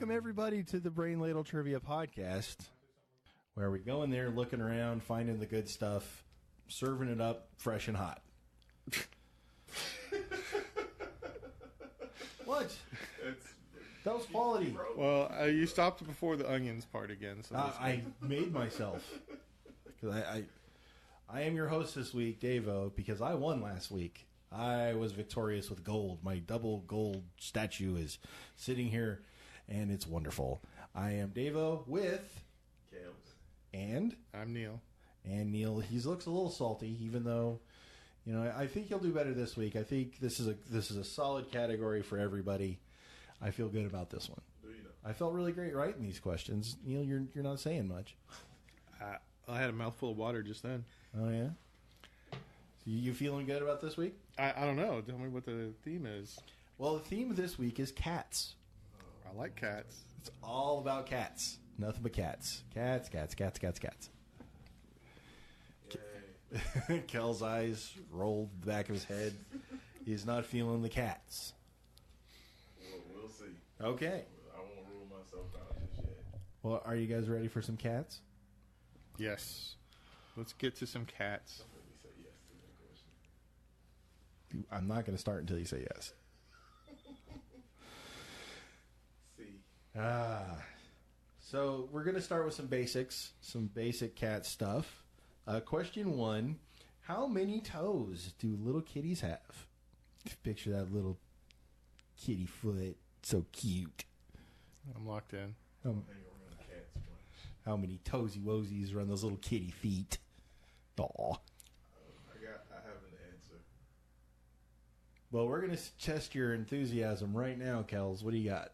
Welcome, everybody, to the Brain Ladle Trivia Podcast, where we go in there looking around, finding the good stuff, serving it up fresh and hot. What? That was quality. Well, you stopped before the onions part again. So I made myself. Because I am your host this week, Davo, because I won last week. I was victorious with gold. My double gold statue is sitting here, and it's wonderful. I am Davo with Kels. And I'm Neil. And Neil, he looks a little salty, even though, you know, I think he'll do better this week. I think this is a solid category for everybody. I feel good about this one. Do you know? I felt really great writing these questions. Neil, you're not saying much. I had a mouthful of water just then. Oh yeah. So you feeling good about this week? I don't know. Tell me what the theme is. Well, the theme of this week is cats. I like cats. It's all about cats. Nothing but cats. Cats. Yay. Kel's eyes rolled the back of his head. He's not feeling the cats. Well, we'll see. Okay. I won't rule myself out just yet. Well, are you guys ready for some cats? Yes. Let's get to some cats. Don't let me say yes to that question. I'm not going to start until you say yes. See. So we're going to start with some basics, some basic cat stuff. Question 1, how many toes do little kitties have? Picture that little kitty foot, so cute. I'm locked in. Hang around cats much. How many toesy woesies run those little kitty feet? Aw. I have an answer. Well, we're going to test your enthusiasm right now, Kels. What do you got?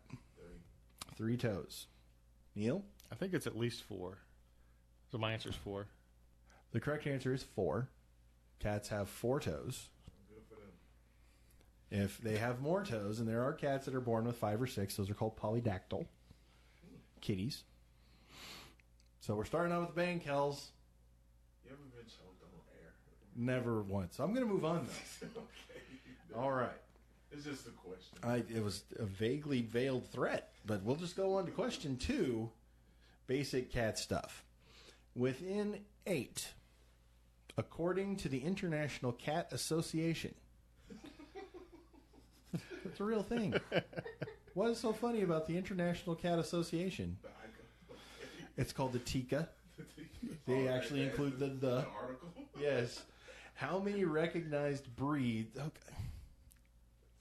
3 toes. Neil? I think it's at least 4. So my answer is 4. The correct answer is 4. Cats have 4 toes. Good for them. If they have more toes, and there are cats that are born with 5 or 6, those are called polydactyl kitties. So we're starting out with a bang, Kels. You ever been choked on air? Never once. I'm going to move on, though. Okay. All right. It's just a question. It was a vaguely veiled threat, but we'll just go on to question 2, basic cat stuff. Within 8, according to the International Cat Association. It's a real thing. What is so funny about the International Cat Association? It's called the TICA. They actually include the article. Yes. How many recognized breeds? Okay.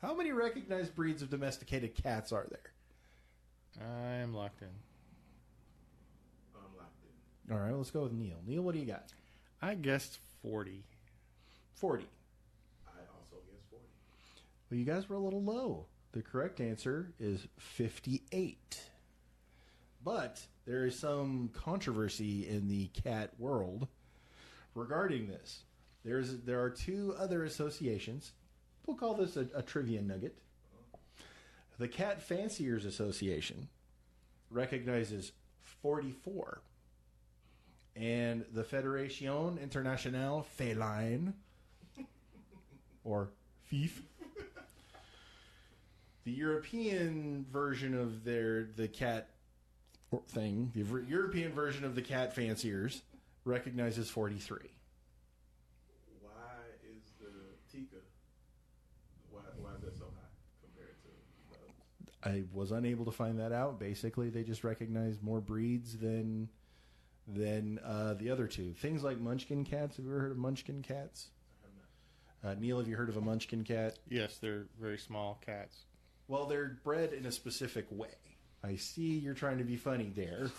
How many recognized breeds of domesticated cats are there? I am locked in. I'm locked in. All right, let's go with Neil. Neil, what do you got? I guessed 40. 40. I also guess 40. Well, you guys were a little low. The correct answer is 58. But there is some controversy in the cat world regarding this. There are 2 other associations. We'll call this a trivia nugget. The Cat Fanciers Association recognizes 44. And the Fédération Internationale Feline, or FIF, the European version of the cat thing, the European version of the Cat Fanciers, recognizes 43. Why is the Tika? Why is that so high compared to the others? I was unable to find that out. Basically, they just recognize more breeds than the other 2. Things like munchkin cats. Have you ever heard of munchkin cats? I have not. Neil, have you heard of a munchkin cat? Yes, they're very small cats. Well, they're bred in a specific way. I see you're trying to be funny there,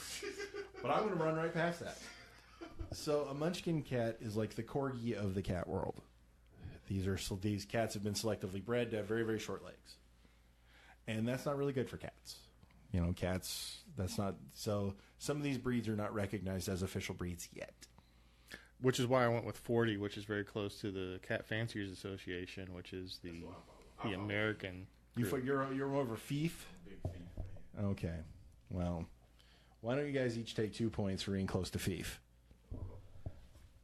but I'm going to run right past that. So a munchkin cat is like the corgi of the cat world. These cats have been selectively bred to have very, very short legs. And that's not really good for cats. You know, cats, that's not... So some of these breeds are not recognized as official breeds yet. Which is why I went with 40, which is very close to the Cat Fanciers Association, which is the American group. You're more of a FIF? Big feet, man. Okay. Well, why don't you guys each take 2 points for being close to FIF?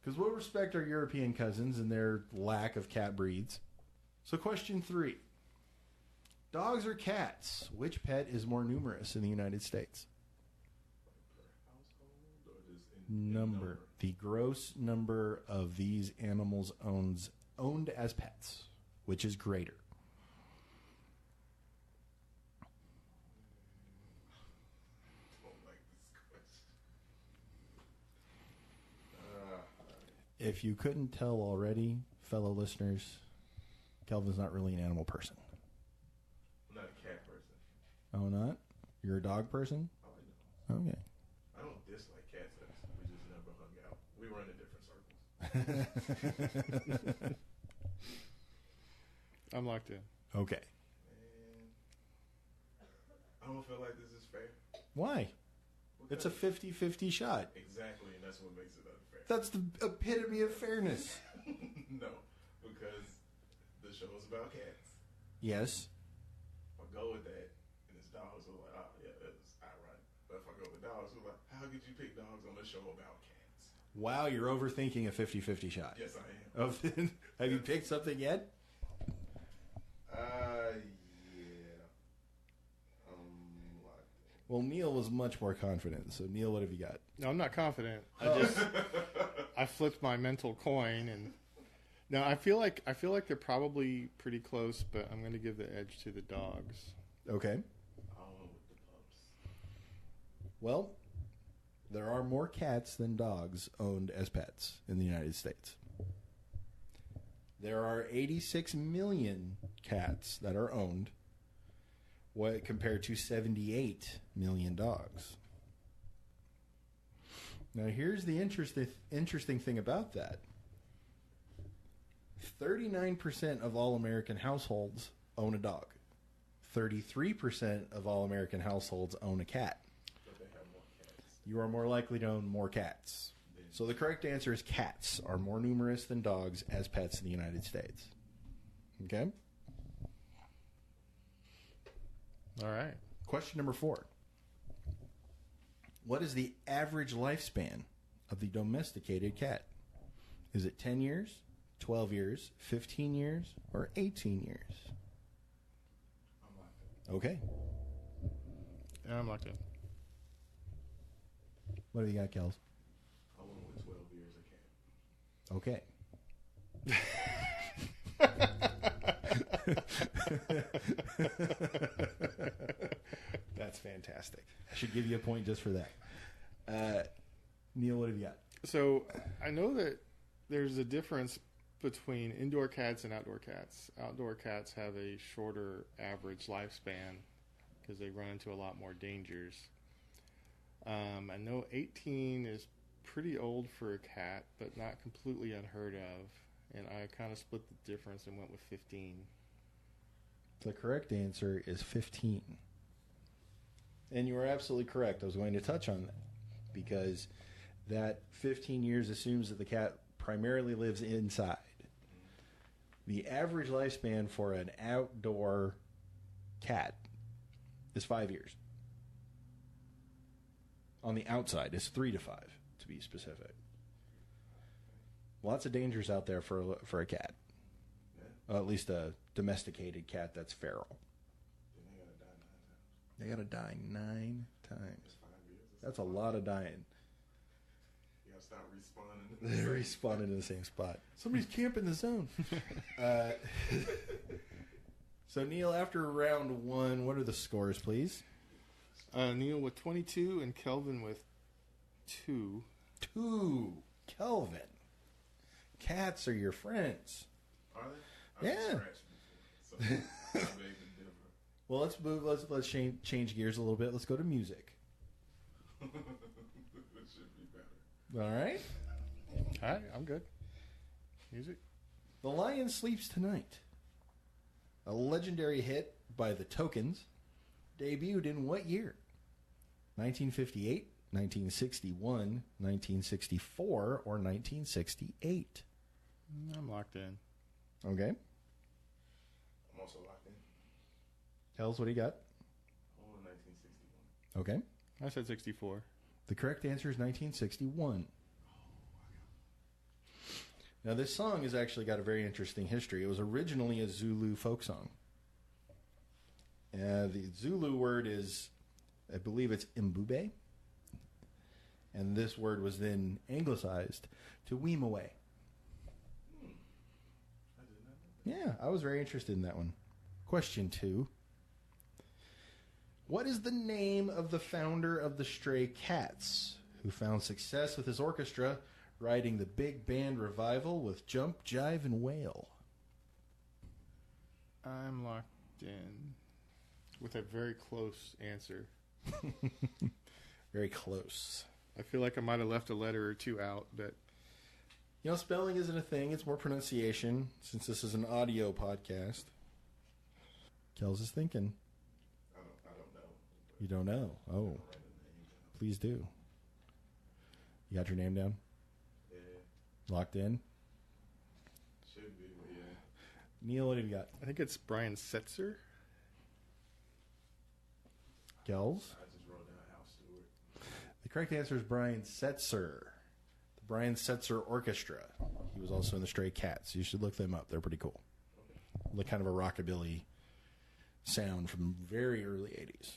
Because we'll respect our European cousins and their lack of cat breeds. So question 3. Dogs or cats? Which pet is more numerous in the United States? Per household or just in Number. The gross number of these animals owned as pets. Which is greater? I don't like this question. If you couldn't tell already, fellow listeners, Kelvin's not really an animal person. I'm not a cat person. Oh, not? You're a dog person? I like dogs. Okay. I don't dislike cats. We just never hung out. We run in different circles. I'm locked in. Okay. And I don't feel like this is fair. Why? It's a 50-50 shot. Exactly, and that's what makes it unfair. That's the epitome of fairness. No, because the show is about cats. Yes. If I go with that, and it's dogs, I'm like, oh, yeah, that's ironic. But if I go with dogs, I'm like, how could you pick dogs on a show about cats? Wow, you're overthinking a 50-50 shot. Yes, I am. Have you picked something yet? Yeah. Locked in. Well, Neil was much more confident. So, Neil, what have you got? No, I'm not confident. I flipped my mental coin, and no, I feel like they're probably pretty close, but I'm going to give the edge to the dogs. Okay. I'll went with the pups. Well, there are more cats than dogs owned as pets in the United States. There are 86 million cats that are owned, compared to 78 million dogs. Now, here's the interesting thing about that. 39% of all American households own a dog. 33% of all American households own a cat. But they have more cats. You are more likely to own more cats. So the correct answer is cats are more numerous than dogs as pets in the United States. Okay? All right. Question number 4. What is the average lifespan of the domesticated cat? Is it 10 years, 12 years, 15 years, or 18 years? I'm locked in. Okay. Yeah, I'm locked in. What have you got, Kels? I went with 12 years a cat. Okay. That's fantastic. I should give you a point just for that. Neil, what have you got? So I know that there's a difference between indoor cats and outdoor cats. Outdoor cats have a shorter average lifespan because they run into a lot more dangers. I know 18 is pretty old for a cat, but not completely unheard of. And I kind of split the difference and went with 15. The correct answer is 15. And you are absolutely correct. I was going to touch on that because that 15 years assumes that the cat primarily lives inside. The average lifespan for an outdoor cat is 5 years. On the outside, it's 3 to 5, to be specific. Lots of dangers out there for a cat. Yeah. At least a domesticated cat that's feral. Then they gotta die 9 times. They gotta die 9 times. That's 5 years. That's a lot of dying. You gotta stop respawning. They're respawning in the same spot. Somebody's camping the zone. So, Neil, after round 1, what are the scores, please? Neil with 22 and Kelvin with 2. 2. Kelvin. Cats are your friends. Are they? Yeah. Scratched before, so I beg to differ. Well, let's move. Let's change gears a little bit. Let's go to music. It should be better. All right. All right, I'm good. Music? The Lion Sleeps Tonight, a legendary hit by the Tokens, debuted in what year? 1958, 1961, 1964, or 1968? I'm locked in. Okay. I'm also locked in. Kels, what do you got? Oh, 1961. Okay. I said 64. The correct answer is 1961. Now, this song has actually got a very interesting history. It was originally a Zulu folk song. The Zulu word is, I believe it's Mbube. And this word was then anglicized to weem away. I did not know. Yeah, I was very interested in that one. Question 2. What is the name of the founder of the Stray Cats, who found success with his orchestra, riding the big band revival with Jump, Jive, and Wail? I'm locked in with a very close answer. Very close. I feel like I might have left a letter or two out, but You know, spelling isn't a thing. It's more pronunciation, since this is an audio podcast. Kels is thinking. I don't know. You don't know? Oh, Write a name down. please do. You got your name down? Yeah, Locked in? should be, but yeah. Neil, what have you got? I think it's Brian Setzer. Kels? I just wrote down Al Stewart. The correct answer is Brian Setzer. The Brian Setzer Orchestra. He was also in the Stray Cats. You should look them up. They're pretty cool. Like kind of a rockabilly sound from very early 80s.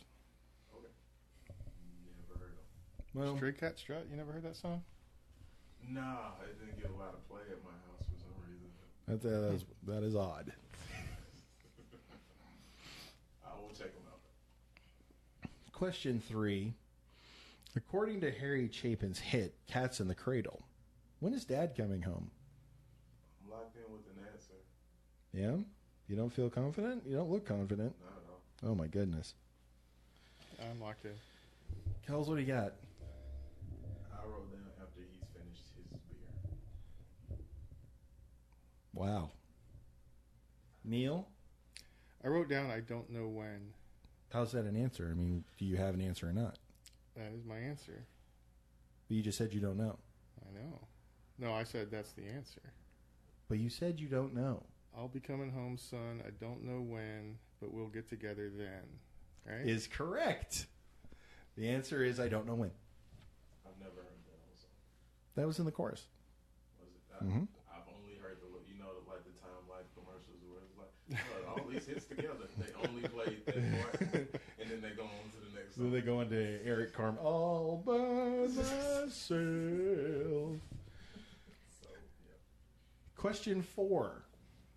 Okay. Never heard of Well, Stray Cat Strut. You never heard that song? him. Nah, it didn't get a lot of play at my house for some reason. that is odd. I will check them out. Question 3. According to Harry Chapin's hit, Cats in the Cradle, when is Dad coming home? I'm locked in with an answer. Yeah? You don't feel confident? You don't look confident. Not at all. Oh, my goodness. I'm locked in. Kels, what do you got? I wrote down after he's finished his beer. Wow. Neil? I wrote down I don't know when. How's that an answer? I mean, do you have an answer or not? That is my answer. But you just said you don't know. I know. No, I said that's the answer. But you said you don't know. I'll be coming home, son. I don't know when, but we'll get together then. Right? Is correct. The answer is I don't know when. I've never heard that whole song. That was in the chorus. Was it? Mhm. I've only heard like the Time Life commercials where it's like, oh, all these hits together. They only played that part, and then they go on to the next So song. they go into Eric Carmen, all by myself. So, yeah. Question 4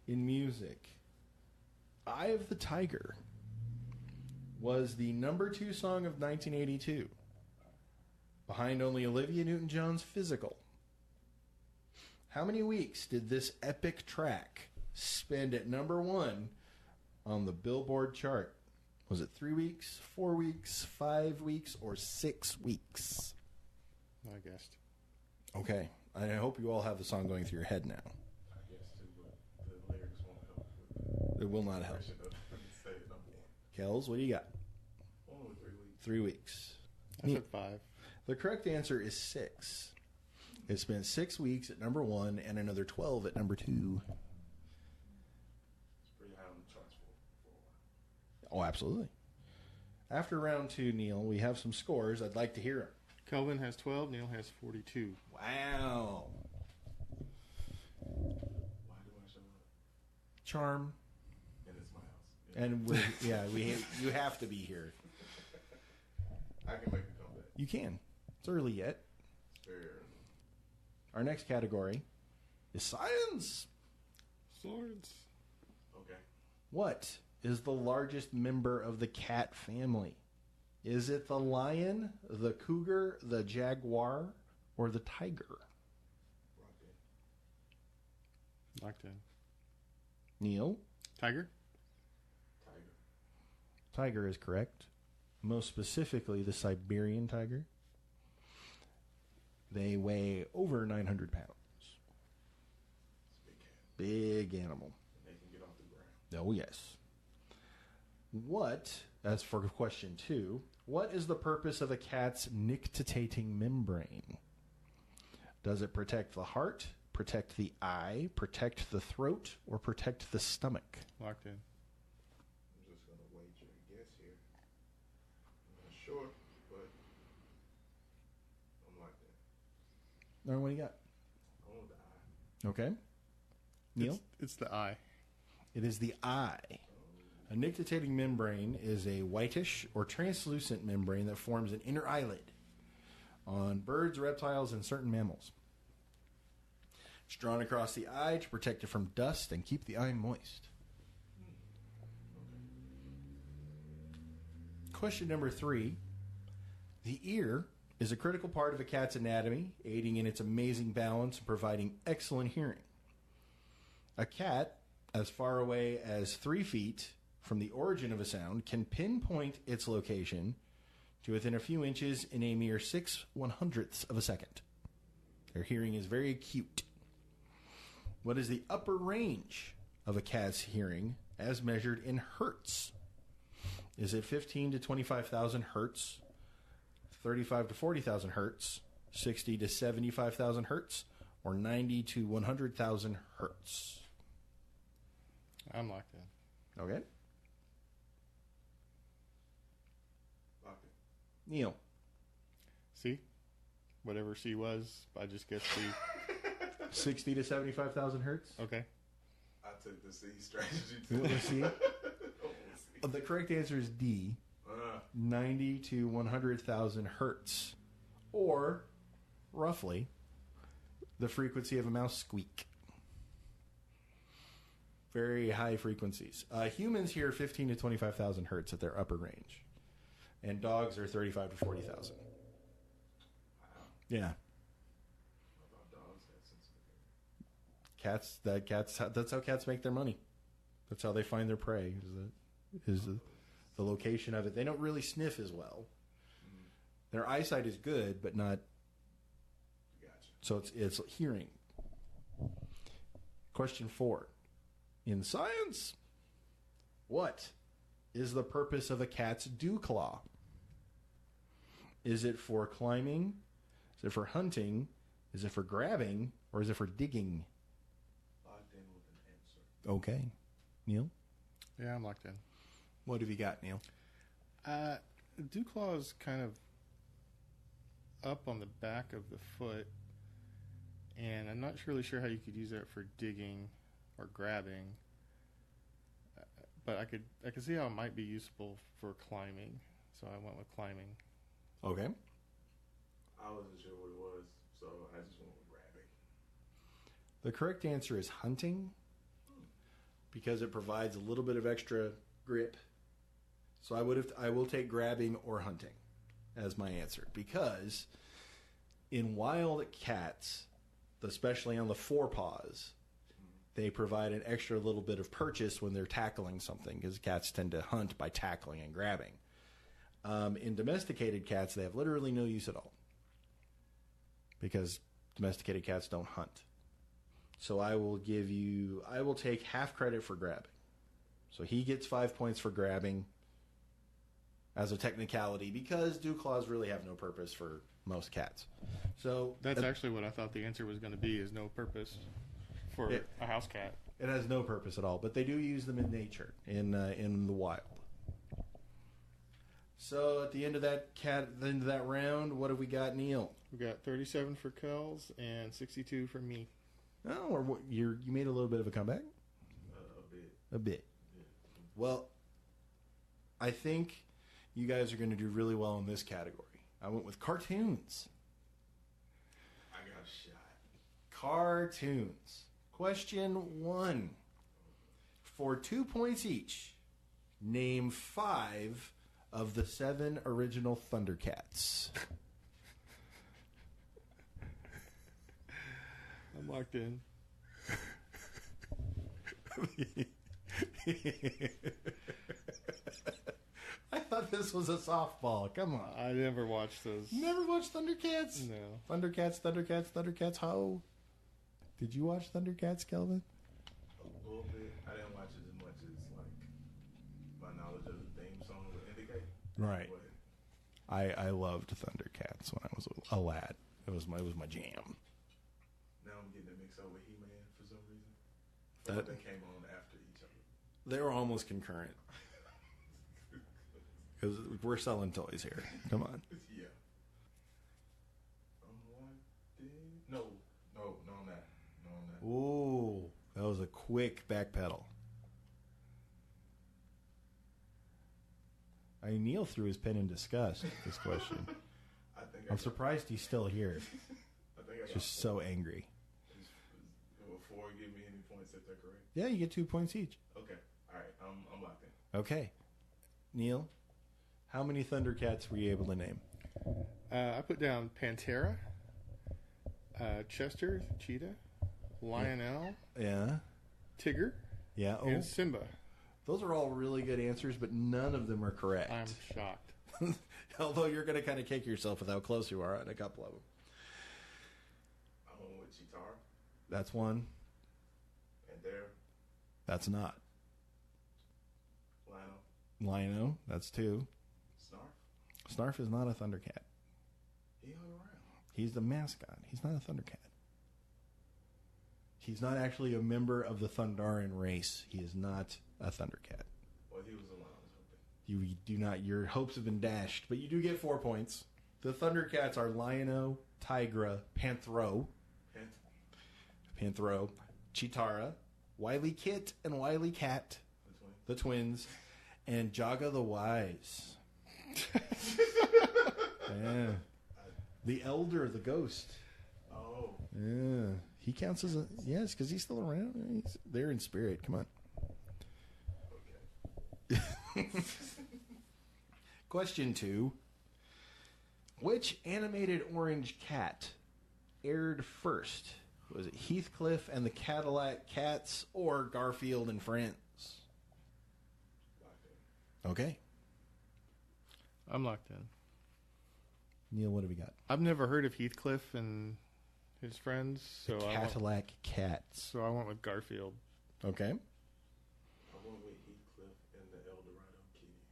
in music. Eye of the Tiger was the number 2 song of 1982, behind only Olivia Newton-John's Physical. How many weeks did this epic track spend at number 1 on the Billboard chart? Was it 3 weeks, 4 weeks, 5 weeks, or 6 weeks? I guessed. Okay, I hope you all have the song going through your head now. I guess too, but the lyrics won't help with It will not help. the pressure of say it number one. Kels, what do you got? Only 3 weeks. 3 weeks. I said 5. The correct answer is 6. It spent 6 weeks at number 1 and another 12 at number 2. It's pretty high on the charts for a while. Oh, absolutely. After round 2, Neil, we have some scores. I'd like to hear them. Kelvin has 12. Neil has 42. Wow. Why do I show up? Charm. And it's my house. Yeah. And you have to be here. I can make a comeback. You can. It's early yet. It's very early. Our next category is science. Swords. Okay. What is the largest member of the cat family? Is it the lion, the cougar, the jaguar, or the tiger? Rock in. Locked in. Neil? Tiger. Tiger. Tiger is correct. Most specifically, the Siberian tiger. They weigh over 900 pounds. It's a big cat. Big animal. And they can get off the ground. Oh, yes. What, as for question 2, what is the purpose of a cat's nictitating membrane? Does it protect the heart, protect the eye, protect the throat, or protect the stomach? Locked in. I'm just going to wager a guess here. I'm not sure, but I'm locked in. Aaron, what do you got? I want the eye. Okay. Neil? It's the eye. It is the eye. A nictitating membrane is a whitish or translucent membrane that forms an inner eyelid on birds, reptiles, and certain mammals. It's drawn across the eye to protect it from dust and keep the eye moist. Question number 3. The ear is a critical part of a cat's anatomy, aiding in its amazing balance and providing excellent hearing. A cat, as far away as 3 feet from the origin of a sound, can pinpoint its location to within a few inches in a mere 6/100ths of a second. Their hearing is very acute. What is the upper range of a cat's hearing as measured in hertz? Is it 15 to 25,000 hertz, 35 to 40,000 hertz, 60 to 75,000 hertz, or 90 to 100,000 hertz? I'm locked in. Okay. Lock it. Neil. C? Whatever C was, I just guessed C. 60 to 75,000 hertz? Okay. I took the C strategy You too. want to see? The correct answer is D. 90 to 100,000 hertz. Or, roughly, the frequency of a mouse squeak. Very high frequencies. Humans hear 15 to 25,000 hertz at their upper range. And dogs are 35 to 40,000. Wow. Yeah. About dogs, that's sensitive. Cats, that's how cats make their money. That's how they find their prey, is the location of it. They don't really sniff as well. Their eyesight is good, but not. Gotcha. So it's hearing. Question 4. In science, what is the purpose of a cat's dew claw? Is it for climbing? Is it for hunting? Is it for grabbing? Or is it for digging? Locked in with an answer. Okay. Neil? Yeah, I'm locked in. What have you got, Neil? Dew claw is kind of up on the back of the foot, and I'm not really sure how you could use that for digging or grabbing. But I could see how it might be useful for climbing, so I went with climbing. Okay. I wasn't sure what it was, so I just went with grabbing. The correct answer is hunting, because it provides a little bit of extra grip. So I will take grabbing or hunting as my answer, because in wild cats, especially on the forepaws, they provide an extra little bit of purchase when they're tackling something, because cats tend to hunt by tackling and grabbing. In domesticated cats, they have literally no use at all, because domesticated cats don't hunt. So I will take half credit for grabbing. So he gets 5 points for grabbing as a technicality, because dew claws really have no purpose for most cats. So That's actually what I thought the answer was going to be, is no purpose for a house cat. it has no purpose at all, but they do use them in nature, in the wild. So at the end of that round, what have we got, Neil? We got 37 for Kels and 62 for me. Oh, or you made a little bit of a comeback. A bit. A bit. Yeah. Well, I think you guys are going to do really well in this category. I went with cartoons. I got shot. Cartoons. Question 1. For 2 points each, name 5 of the 7 original Thundercats. I'm locked in. I thought this was a softball. Come on. I never watched those. You never watched Thundercats? No. Thundercats, ho. Did you watch Thundercats, Kelvin? A little bit. I didn't watch it as much as like my knowledge of the theme song would indicate. Right. But I loved Thundercats when I was a lad. It was my jam. now I'm getting it mixed up with He-Man for some reason. That- They came on after each other. They were almost concurrent. Because we're selling toys here. Come on. Yeah. No, I'm not. No, I'm not. Ooh, that was a quick back pedal. Neil threw his pen in disgust at this question. I'm surprised he's still here. He's just so angry. Will 4 give me any points if they're correct? Yeah, you get 2 points each. Okay. All right. I'm locked in. Okay. Neil, how many Thundercats were you able to name? I put down Pantera, Chester, Cheetah, Lionel, Yeah. Tigger, Yeah. Oh, and Simba. those are all really good answers, but none of them are correct. I'm shocked. Although you're going to kind of kick yourself with how close you are on a couple of them. I'm going with Cheetah. That's one. Pantera. That's not. Lino. That's 2. Snarf. Snarf is not a Thundercat. He hung around. He's the mascot. He's not a Thundercat. He's not actually a member of the Thundaran race. He is not a Thundercat. Well, he was the one I was hoping. You do not. Your hopes have been dashed, but you do get 4 points. The Thundercats are Lionel, Tigra, Panthro, Chitara, Wily Kit and Wily Cat, the twins, and Jaga the Wise. Yeah. The Elder, the ghost. Oh. Yeah. He counts as a... Yes, because he's still around. He's there in spirit. Come on. Okay. Question 2. Which animated orange cat aired first? Was it Heathcliff and the Cadillac Cats or Garfield and Friends? Okay. I'm locked in. Neil, what have we got? I've never heard of Heathcliff and his friends, so Cadillac Cats. I went with Garfield. Okay. I went with Heathcliff and the Eldorado Kitties.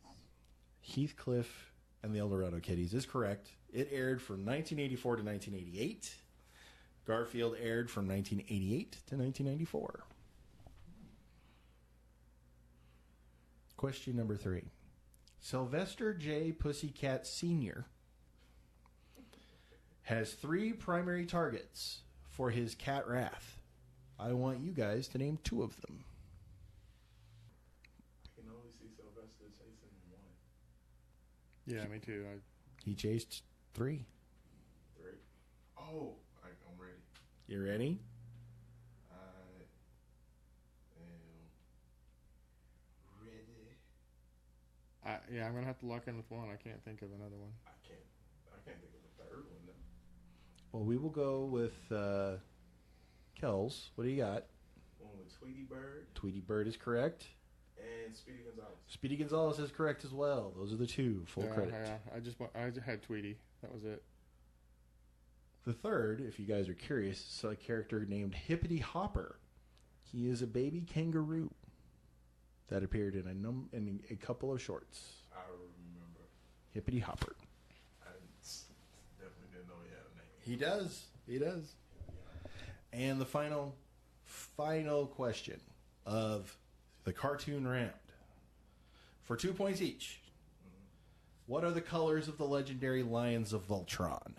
Heathcliff and the Eldorado Kitties is correct. It aired from 1984 to 1988. Garfield aired from 1988 to 1994. Question number 3. Sylvester J. Pussycat Sr. has 3 primary targets for his cat wrath. I want you guys to name 2 of them. I can only see Sylvester chasing 1. Yeah, me too. He chased 3. 3. Oh, I'm ready. You ready? I am ready. I'm gonna have to lock in with one. I can't think of another one. I can't think of a third one though. Well, we will go with Kels. What do you got? One with Tweety Bird. Tweety Bird is correct. And Speedy Gonzales. Speedy Gonzales is correct as well. Those are the 2. Full credit. Yeah, I just had Tweety. That was it. The third, if you guys are curious, is a character named Hippity Hopper. He is a baby kangaroo that appeared in a couple of shorts. I remember. Hippity Hopper. I definitely didn't know he had a name. He does. He does. And the final question of the cartoon round. For 2 points each. Mm-hmm. What are the colors of the legendary Lions of Voltron?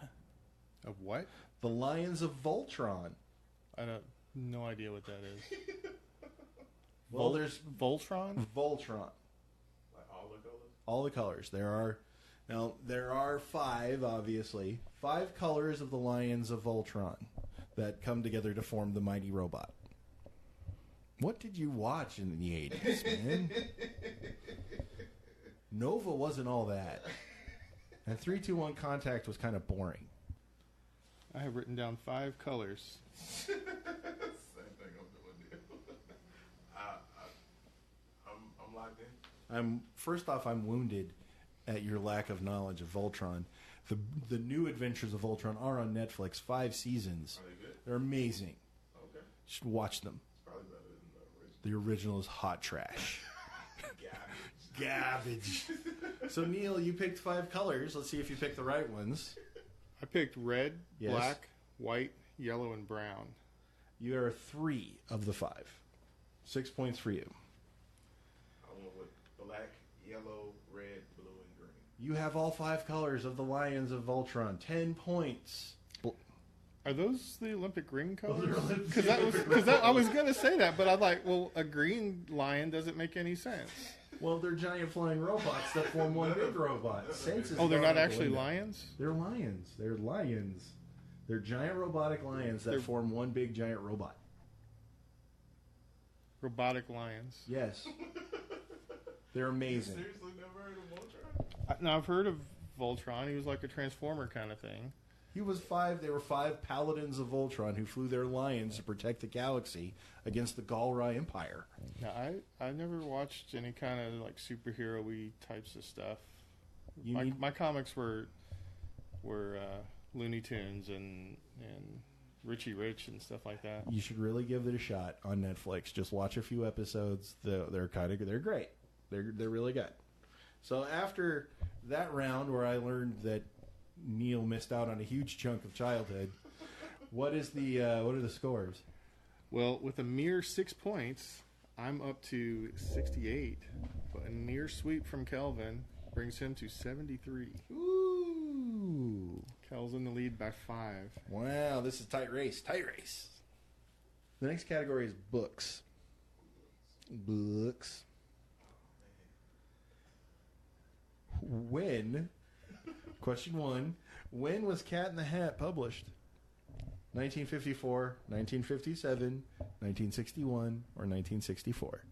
Of what? The Lions of Voltron. No idea what that is. Well, there's Voltron? Voltron. Like all the colors? All the colors. There are 5, obviously. 5 colors of the Lions of Voltron that come together to form the mighty robot. What did you watch in the 80s, man? Nova wasn't all that. And 3-2-1 Contact was kind of boring. I have written down 5 colors. Same thing I'm doing there. I'm locked in. First off, I'm wounded at your lack of knowledge of Voltron. The new Adventures of Voltron are on Netflix. 5 seasons. Are they good? They're amazing. Okay. You should watch them. It's probably better than the original. The original is hot trash. Garbage. So, Neil, you picked 5 colors. Let's see if you picked the right ones. I picked red, Yes. black, white, yellow, and brown. You are 3 of the 5. 6 points for you. I went with black, yellow, red, blue, and green. You have all 5 colors of the Lions of Voltron. 10 points. Are those the Olympic green Those colors? are Olympic Because I was going to say that, but I'm like, well, a green lion doesn't make any sense. Well, they're giant flying robots that form one big robot. Sense is Oh, they're gone not out the actually window. lions? They're lions. They're lions. They're giant robotic lions that form one big giant robot. Robotic lions. Yes. They're amazing. Seriously, never heard of Voltron? Now, I've heard of Voltron. He was like a transformer kind of thing. They were 5 paladins of Voltron who flew their lions to protect the galaxy against the Galra Empire. Now, I never watched any kind of like superhero-y types of stuff. My comics were Looney Tunes and Richie Rich and stuff like that. You should really give it a shot on Netflix. Just watch a few episodes. They're great. They're really good. So after that round where I learned that Neil missed out on a huge chunk of childhood, what are the scores? Well, with a mere 6 points, I'm up to 68. But a near sweep from Kelvin brings him to 73. Ooh. Kel's in the lead by 5. Wow, this is tight race. The next category is books. Question 1, when was Cat in the Hat published? 1954, 1957, 1961, or 1964?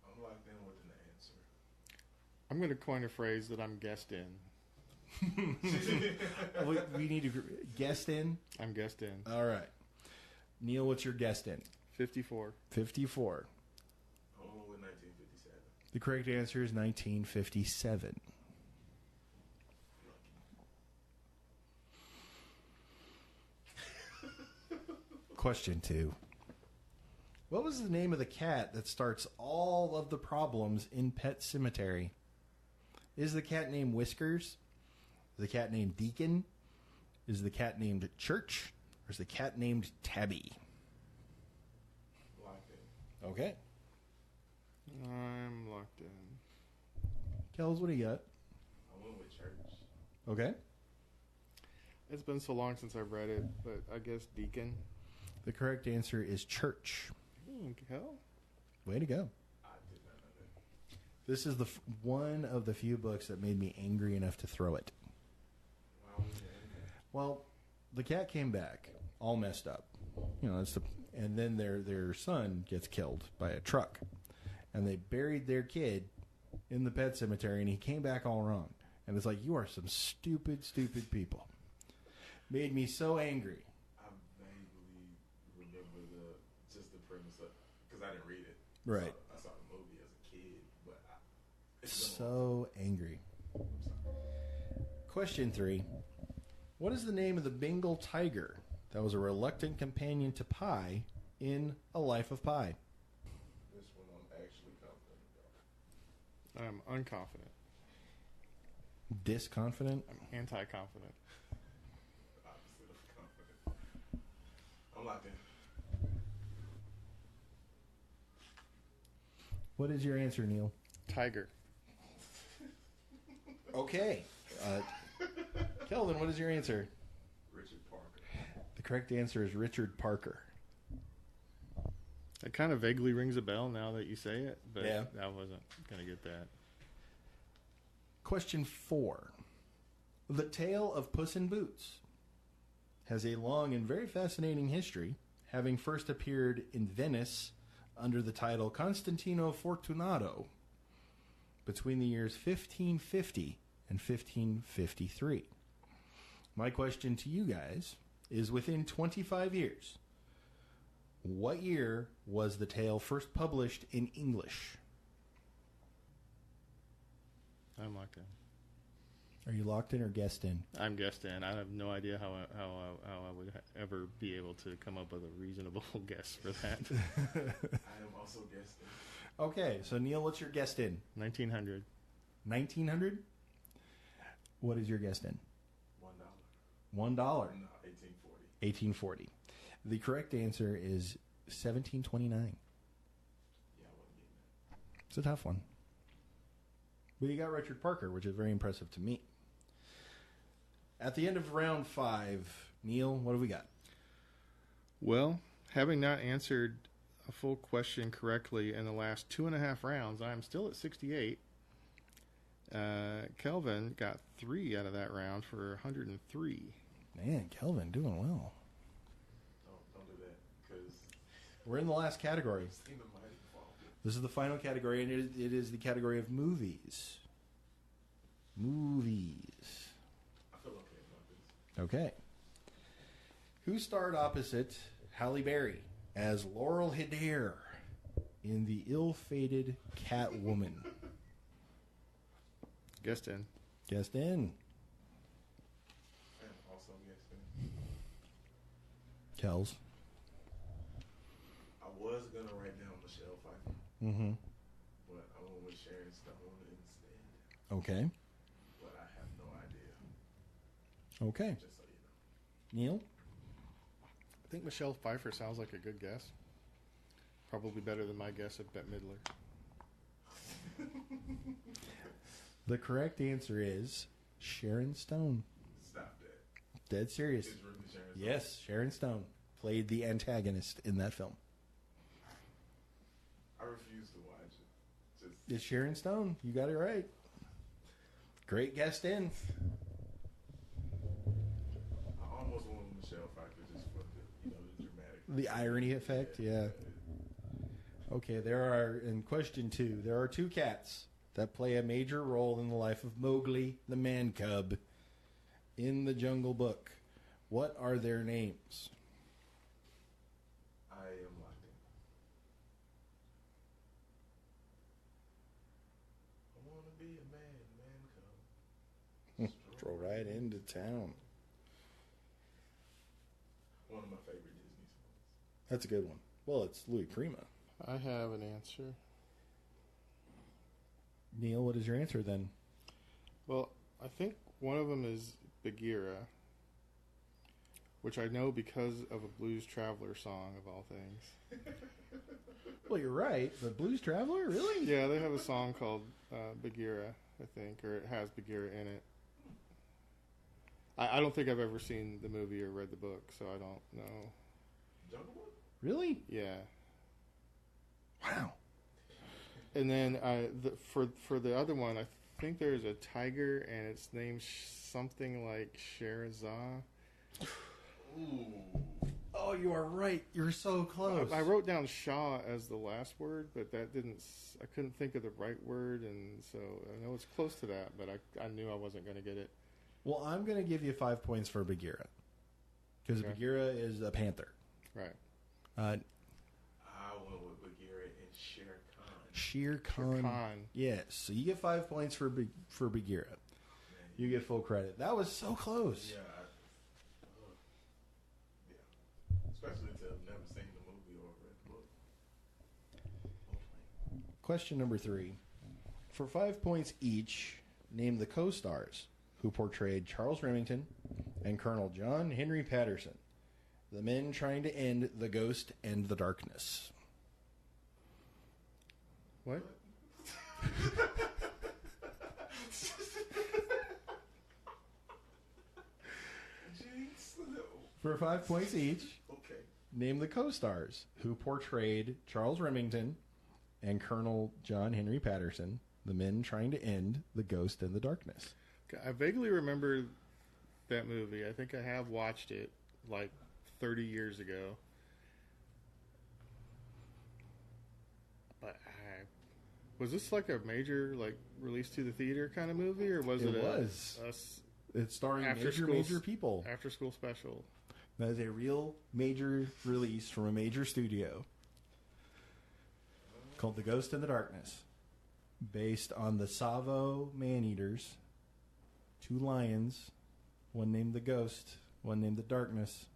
I'm locked in with an answer. I'm going to coin a phrase that I'm guessed in. We need to guessed in? I'm guessed in. All right. Neil, what's your guessed in? 54. 54. I'm going with 1957. The correct answer is 1957. Question 2. What was the name of the cat that starts all of the problems in Pet Sematary? Is the cat named Whiskers? Is the cat named Deacon? Is the cat named Church? Or is the cat named Tabby? Locked in. Okay. I'm locked in. Kels, what do you got? I went with Church. Okay. It's been so long since I've read it, but I guess Deacon. The correct answer is Church. Hell. Way to go. I did not know that. This is one of the few books that made me angry enough to throw it. Why was it angry? Well, the cat came back all messed up. And then their son gets killed by a truck. And they buried their kid in the pet cemetery, and he came back all wrong. And it's like, you are some stupid, stupid people. Made me so angry. I vaguely remember just the premise of, because I didn't read it. Right. I saw the movie as a kid, but it's been So angry. Question 3. What is the name of the Bengal tiger that was a reluctant companion to Pi in A Life of Pi? this one I'm actually confident about. I'm unconfident. Disconfident? I'm anti-confident. Opposite of confident. I'm locked in. What is your answer, Neil? Tiger. Okay. Kelvin, what is your answer? Richard Parker. The correct answer is Richard Parker. It kind of vaguely rings a bell now that you say it, but Yeah. I wasn't going to get that. Question 4. The Tale of Puss in Boots has a long and very fascinating history, having first appeared in Venice under the title Constantino Fortunato between the years 1550 and 1553. My question to you guys is, within 25 years, what year was the tale first published in English? I'm locked in. Are you locked in or guessed in? I'm guessed in. I have no idea how I would ever be able to come up with a reasonable guess for that. I am also guessing. Okay, so Neil, what's your guessed in? 1900. 1900? What is your guessed in? $1. $1. No, 1840. 1840. The correct answer is 1729. Yeah, I wasn't getting that. It's a tough one. But you got Richard Parker, which is very impressive to me. At the end of round 5, Neil, what have we got? Well, having not answered a full question correctly in the last 2.5 rounds, I'm still at 68. Kelvin got 3 out of that round for 103. Man, Kelvin doing well. Don't do that, because We're in the last category. I've seen the mighty fall. This is the final category, and it is the category of movies. Movies. I feel okay about this. Okay. Who starred opposite Halle Berry as Laurel Hidaire in the ill-fated Catwoman? Guessed in. Guessed in. And also, yes, Kels. I was going to write down Michelle Pfeiffer, Mm-hmm. but I went with Sharon Stone instead. Okay. But I have no idea, Okay. just so you know. Neil? I think Michelle Pfeiffer sounds like a good guess. Probably better than my guess of Bette Midler. The correct answer is Sharon Stone. Stop that. Dead serious. It's really Sharon Stone. Yes, Sharon Stone played the antagonist in that film. I refuse to watch it. Just It's Sharon Stone. You got it right. Great guest in. I almost went with Michelle Pfeiffer just for the dramatic. The irony effect, yeah. Okay, in question 2, there are 2 cats that play a major role in the life of Mowgli, the man cub, in the Jungle Book. What are their names? I am locked in. I want to be a man cub. Throw right into town. One of my favorite Disney songs. That's a good one. Well, it's Louis Prima. I have an answer. Neil, what is your answer then? Well, I think one of them is Bagheera, which I know because of a Blues Traveler song, of all things. Well, you're right. The Blues Traveler? Really? Yeah, they have a song called Bagheera, I think, or it has Bagheera in it. I don't think I've ever seen the movie or read the book, so I don't know. Jungle Book? Really? Yeah. Wow. And then for the other one, I think there's a tiger, and its name's something like Sherazade. Ooh. Oh, you are right. You're so close. I wrote down Shah as the last word, but that didn't. I couldn't think of the right word, and so I know it's close to that, but I knew I wasn't going to get it. Well, I'm going to give you 5 points for Bagheera. Because Okay. Bagheera is a panther. Right. I went with Bagheera and Shere Khan. Shere Khan. Khan. Yes. So you get 5 points for Bagheera. Man, You get full credit. That was so close. yeah. Especially to have never seen the movie or read the book. Question number 3. For 5 points each, name the co-stars who portrayed Charles Remington and Colonel John Henry Patterson, the men trying to end the ghost and the darkness. What? Jinx. No. For 5 points each, Okay. name the co-stars who portrayed Charles Remington and Colonel John Henry Patterson, the men trying to end the ghost and the darkness. I vaguely remember that movie. I think I have watched it like 30 years ago. But was this like a major release to the theater kind of movie, or was it? It was. It's starring major people. After school special. That is a real major release from a major studio called The Ghost and the Darkness, based on the Savo man-eaters, 2 lions, one named the Ghost, one named the Darkness,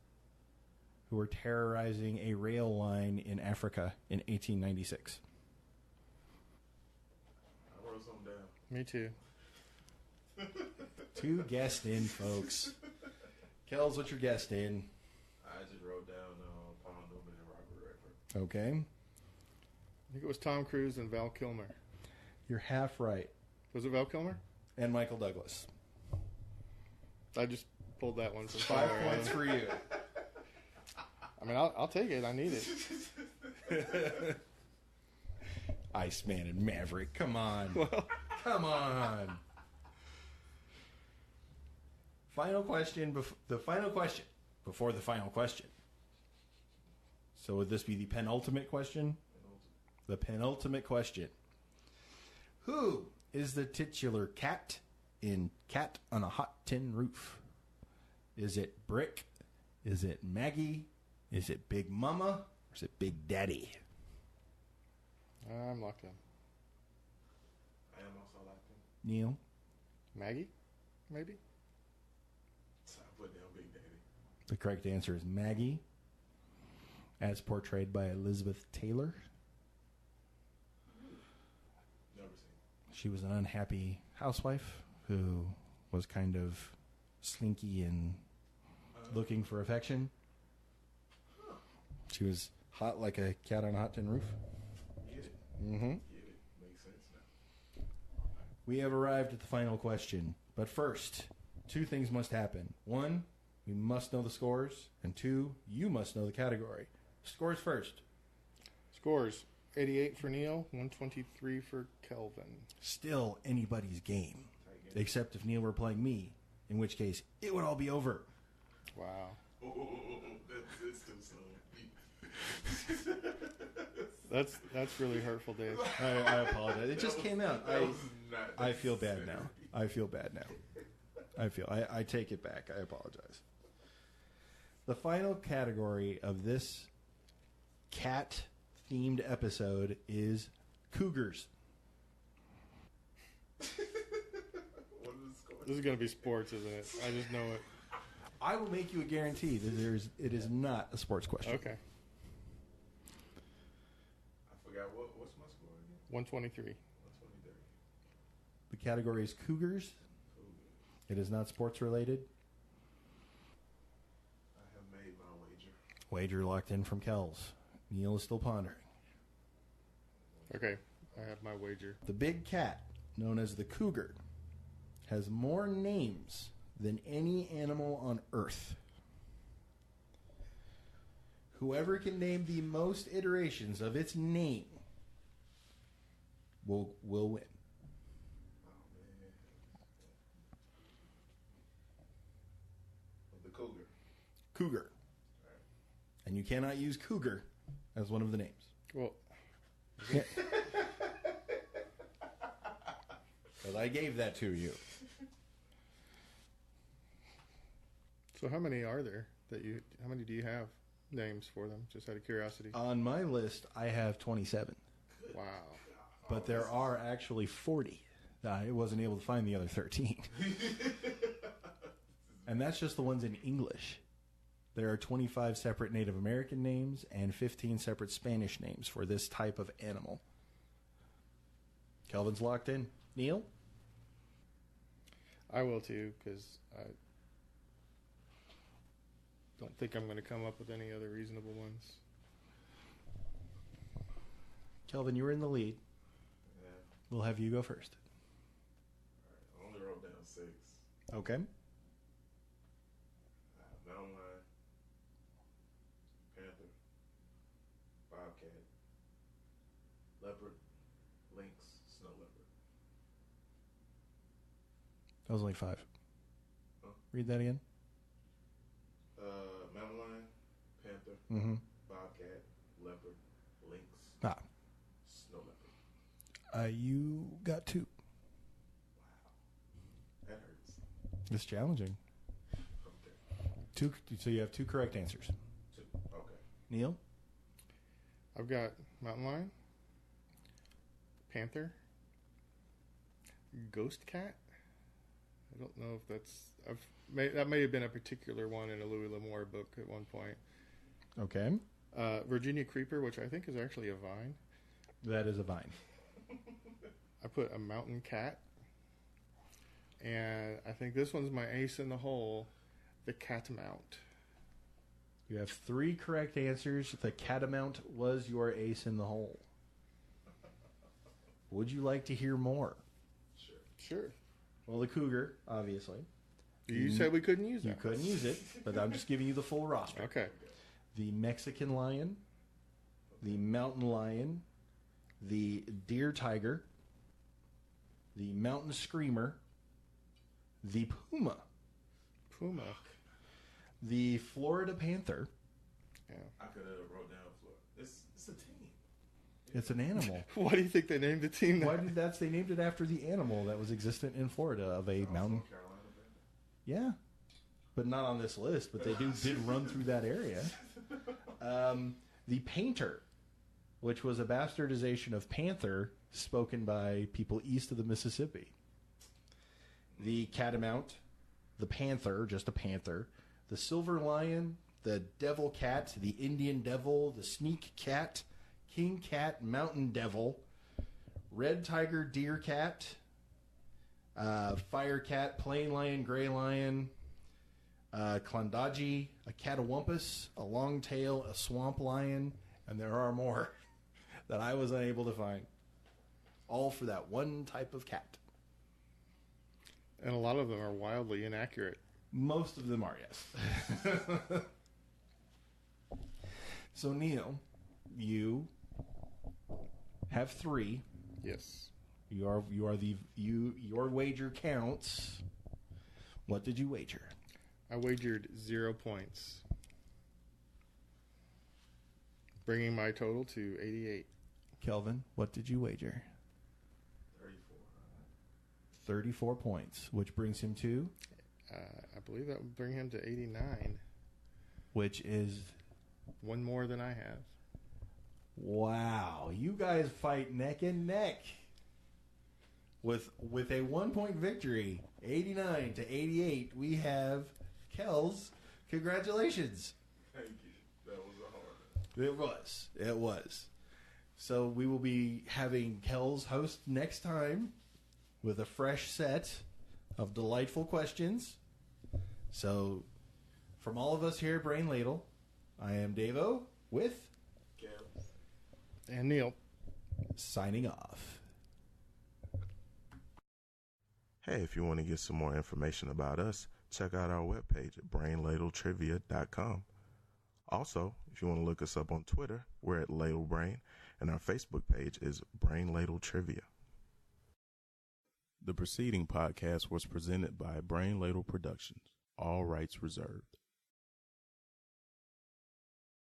who were terrorizing a rail line in Africa in 1896. I wrote something down. Me too. 2 guessed in, folks. Kels, what's your guessed in? I just wrote down Paul Newman and Robert Redford. Okay. I think it was Tom Cruise and Val Kilmer. You're half right. Was it Val Kilmer? And Michael Douglas. I just pulled that one from 5 somewhere. points for you. I mean, I'll take it. I need it. Iceman and Maverick. Come on. Well, Come on. Final question. The final question before the final question. So would this be the penultimate question? The penultimate question. Who is the titular cat in Cat on a Hot Tin Roof? Is it Brick? Is it Maggie? Is it Big Mama? Or is it Big Daddy? I'm locked in. I am also locked in. Neil? Maggie? Maybe? So I put down Big Daddy. The correct answer is Maggie, as portrayed by Elizabeth Taylor. Never seen. She was an unhappy housewife who was kind of slinky and looking for affection. She was hot like a cat on a hot tin roof. Get it. Mm-hmm. Get it. Makes sense now. We have arrived at the final question. But first, two things must happen. One, we must know the scores. And two, you must know the category. Scores first. Scores. 88 for Neil, 123 for Kelvin. Still anybody's game. Except if Neil were playing me, in which case it would all be over. Wow. Oh, that's too slow. That's really hurtful, Dave. I apologize. It just came out. I feel bad now. I feel bad now. I take it back. I apologize. The final category of this cat-themed episode is cougars. This is going to be sports, isn't it? I just know it. I will make you a guarantee that it is not a sports question. Okay. I forgot what's my score again? 123. 123. The category is cougars. It is not sports related. I have made my wager. Wager locked in from Kels. Neil is still pondering. Okay. I have my wager. The big cat, known as the cougar, has more names than any animal on Earth. Whoever can name the most iterations of its name will win. Oh, man. The cougar. Cougar. And you cannot use cougar as one of the names. Well, Because I gave that to you. so how many are there how many do you have names for them? Just out of curiosity. On my list, I have 27. Wow. But there are actually 40. I wasn't able to find the other 13. And that's just the ones in English. There are 25 separate Native American names and 15 separate Spanish names for this type of animal. Kelvin's locked in. Neil? I will too, because I don't think I'm going to come up with any other reasonable ones. Kelvin, you were in the lead. Yeah. We'll have you go first. All right. I only wrote down 6. Okay. Mountain lion, panther, bobcat, leopard, lynx, snow leopard. That was only 5. Huh? Read that again. Mountain lion, panther, Mm-hmm. bobcat, leopard, lynx, Ah. snow leopard. You got 2. Wow. That hurts. It's challenging. Okay. So you have 2 correct answers. 2. Okay. Neil? I've got mountain lion, panther, ghost cat. I don't know if that may have been a particular one in a Louis L'Amour book at one point. Okay. Virginia creeper, which I think is actually a vine. That is a vine. I put a mountain cat, and I think this one's my ace in the hole, the catamount. You have 3 correct answers. The catamount was your ace in the hole. Would you like to hear more? Sure. Well, the cougar, obviously. You said we couldn't use that. You couldn't use it, but I'm just giving you the full roster. Okay. the Mexican lion, the mountain lion, the deer tiger, the mountain screamer, the puma, the Florida panther. Yeah. I could have wrote down Florida. It's a team. It's an animal. Why do you think they named the team that? They named it after the animal that was existent in Florida of a mountain. Carolina Panther. Yeah, but not on this list. But they did run through that area. The painter, which was a bastardization of panther, spoken by people east of the Mississippi. The catamount, the panther, just a panther. The silver lion, the devil cat, the Indian devil, the sneak cat, king cat, mountain devil, red tiger, deer cat, fire cat, plain lion, gray lion, Klondike, a catawampus, a long tail, a swamp lion, and there are more that I was unable to find. All for that one type of cat. And a lot of them are wildly inaccurate. Most of them are, yes. So, Neil, you have 3. Yes. Your wager counts. What did you wager? I wagered 0 points, bringing my total to 88. Kelvin, what did you wager? 34 points, which brings him to? I believe that would bring him to 89. Which is? 1 more than I have. Wow. You guys fight neck and neck. With a 1-point victory, 89 to 88, we have Kels. Congratulations. Thank you. That was a hard one. It was. So we will be having Kels host next time with a fresh set of delightful questions. So from all of us here at Brain Ladle, I am Davo with Kels. And Neil. Signing off. Hey, if you want to get some more information about us, check out our webpage at brainladletrivia.com. Also, if you want to look us up on Twitter, we're at Ladle Brain, and our Facebook page is Brain Ladle Trivia. The preceding podcast was presented by Brain Ladle Productions. All rights reserved.